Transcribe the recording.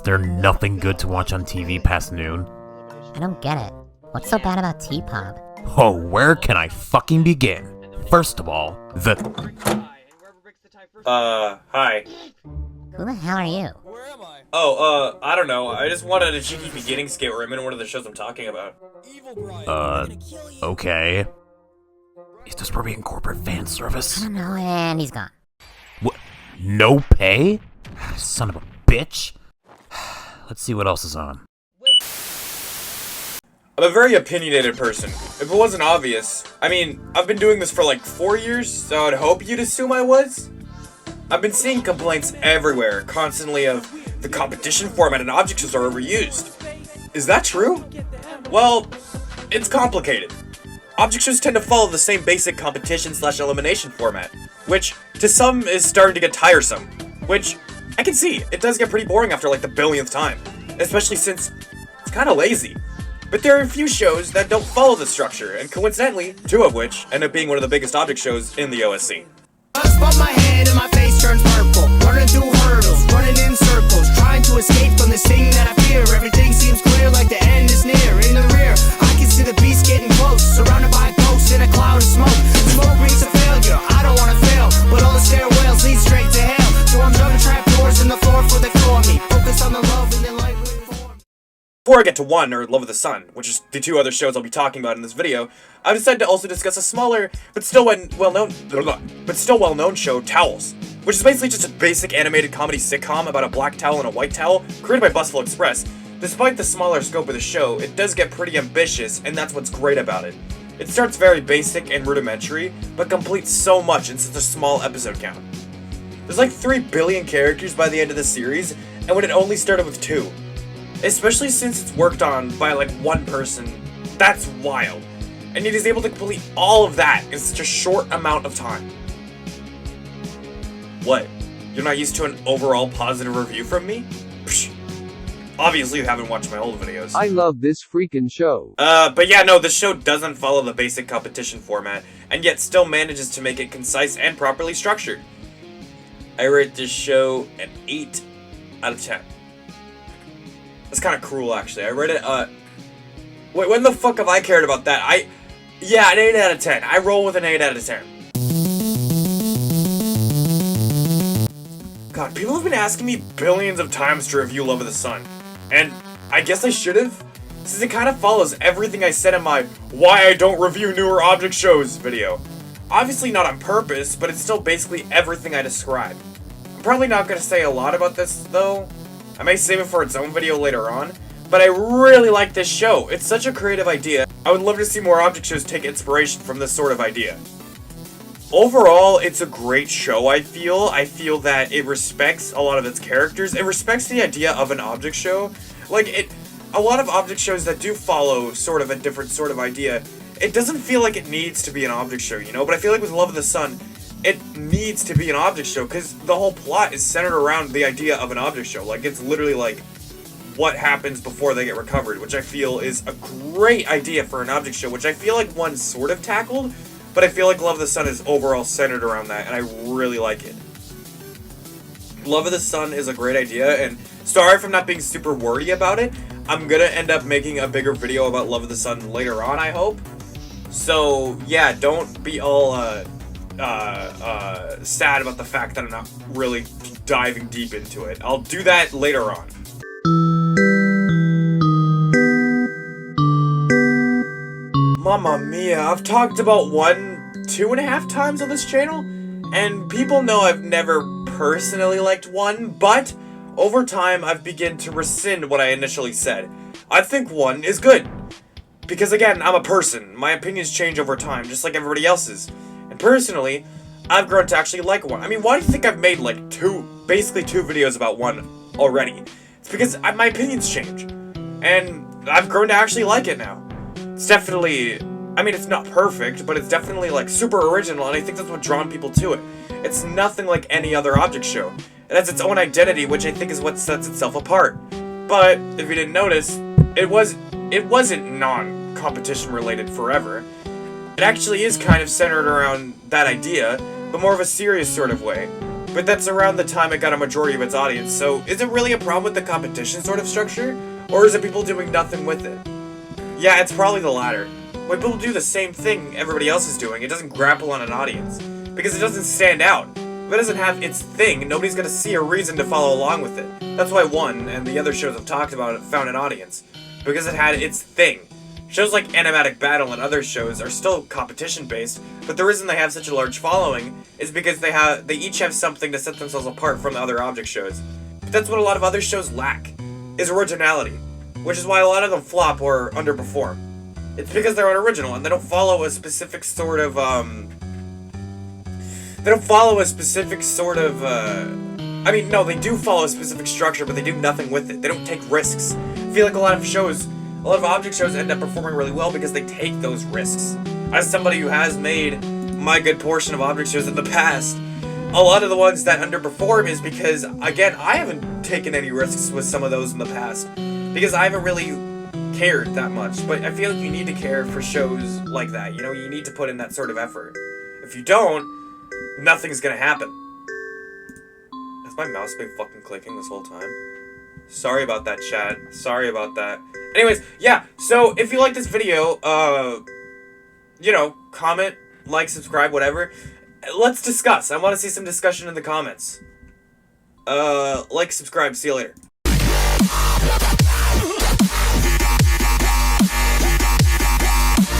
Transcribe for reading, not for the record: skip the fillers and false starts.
Is there nothing good to watch on TV past noon? I don't get it. What's so bad about T-Pop? Oh, where can I fucking begin? First of all, Hi. Who the hell are you? Oh, I don't know. I just wanted a cheeky beginning skit where I'm in one of the shows I'm talking about. Okay. Is this for being corporate fan I service? don't know, and he's gone. What? No pay? Son of a bitch. Let's see what else is on. I'm a very opinionated person. If it wasn't obvious, I mean, I've been doing this for like 4 years, so I'd hope you'd assume I was. I've been seeing complaints everywhere, constantly, of the competition format and object shows are overused. Is that true? Well, it's complicated. Object shows tend to follow the same basic competition/elimination format, which, to some, is starting to get tiresome. Which, I can see, it does get pretty boring after like the billionth time, especially since it's kinda lazy. But there are a few shows that don't follow the structure, and coincidentally, 2 of which end up being one of the biggest object shows in the OSC. Spot my head and my face turns purple. Running through hurdles, running in circles, trying to escape from this thing that I fear. Everything seems clear, like the end is near. In the rear, I can see the beast getting close, surrounded by ghosts in a cloud of smoke. Smoke brings a failure, I don't wanna fail, but all the stairwells lead straight to hell. So I'm jumping trap doors in the floor for they floor me. Focus on the love and then light with form. Before I get to one, or Love of the Sun, which is the 2 other shows I'll be talking about in this video, I've decided to also discuss a smaller, but still well-known show, TOWELZ, which is basically just a basic animated comedy sitcom about a black towel and a white towel, created by Bustle Express. Despite the smaller scope of the show, it does get pretty ambitious, and that's what's great about it. It starts very basic and rudimentary, but completes so much in such a small episode count. There's like 3 billion characters by the end of the series, and when it only started with 2. Especially since it's worked on by like 1 person, that's wild. And it is able to complete all of that in such a short amount of time. What? You're not used to an overall positive review from me? Psh. Obviously you haven't watched my old videos. I love this freaking show. But yeah, no, this show doesn't follow the basic competition format, and yet still manages to make it concise and properly structured. I rate this show an 8 out of 10. That's kind of cruel, actually. I read it, wait, when the fuck have I cared about that? Yeah, an 8 out of 10. I roll with an 8 out of 10. God, people have been asking me billions of times to review Love of the Sun. And I guess I should've, since it kind of follows everything I said in my Why I Don't Review Newer Object Shows video. Obviously not on purpose, but it's still basically everything I described. I'm probably not gonna say a lot about this, though. I may save it for its own video later on, but I really like this show. It's such a creative idea. I would love to see more object shows take inspiration from this sort of idea. Overall, it's a great show, I feel. I feel that it respects a lot of its characters. It respects the idea of an object show. A lot of object shows that do follow sort of a different sort of idea, it doesn't feel like it needs to be an object show, you know? But I feel like with Love of the Sun, it needs to be an object show, because the whole plot is centered around the idea of an object show. Like, it's literally like what happens before they get recovered, which I feel is a great idea for an object show, which I feel like one sort of tackled, but I feel like Love of the Sun is overall centered around that, and I really like it. Love of the Sun is a great idea, and sorry for not being super wordy about it. I'm gonna end up making a bigger video about Love of the Sun later on, I hope. So, yeah, don't be all, sad about the fact that I'm not really diving deep into it. I'll do that later on. Mamma mia, I've talked about 2.5 times on this channel, and people know I've never personally liked 1, but over time I've begun to rescind what I initially said. I think 1 is good. Because again, I'm a person. My opinions change over time, just like everybody else's. And personally, I've grown to actually like 1. I mean, why do you think I've made like basically 2 videos about 1 already? It's because my opinions change. And I've grown to actually like it now. It's definitely, I mean, it's not perfect, but it's definitely like super original, and I think that's what drawn people to it. It's nothing like any other object show. It has its own identity, which I think is what sets itself apart. But, if you didn't notice, it wasn't non-competition related forever. It actually is kind of centered around that idea, but more of a serious sort of way. but that's around the time it got a majority of its audience, so is it really a problem with the competition sort of structure? Or is it people doing nothing with it? Yeah, it's probably the latter. When people do the same thing everybody else is doing, it doesn't grapple on an audience. Because it doesn't stand out. If it doesn't have its thing, nobody's gonna see a reason to follow along with it. That's why One, and the other shows I've talked about it, found an audience. Because it had its thing. Shows like Animatic Battle and other shows are still competition-based, but the reason they have such a large following is because they each have something to set themselves apart from the other object shows. But that's what a lot of other shows lack, is originality. Which is why a lot of them flop or underperform. It's because they're unoriginal and they don't follow a specific sort of, they don't follow a specific sort of, I mean, no, they do follow a specific structure, but they do nothing with it. They don't take risks. I feel like a lot of object shows end up performing really well because they take those risks. As somebody who has made my good portion of object shows in the past, a lot of the ones that underperform is because, again, I haven't taken any risks with some of those in the past. Because I haven't really cared that much. But I feel like you need to care for shows like that. You know, you need to put in that sort of effort. If you don't, nothing's gonna happen. Has my mouse been fucking clicking this whole time? Sorry about that, chat. Sorry about that. Anyways, yeah, so if you like this video, you know, comment, like, subscribe, whatever. Let's discuss. I want to see some discussion in the comments. Like, subscribe, see you later.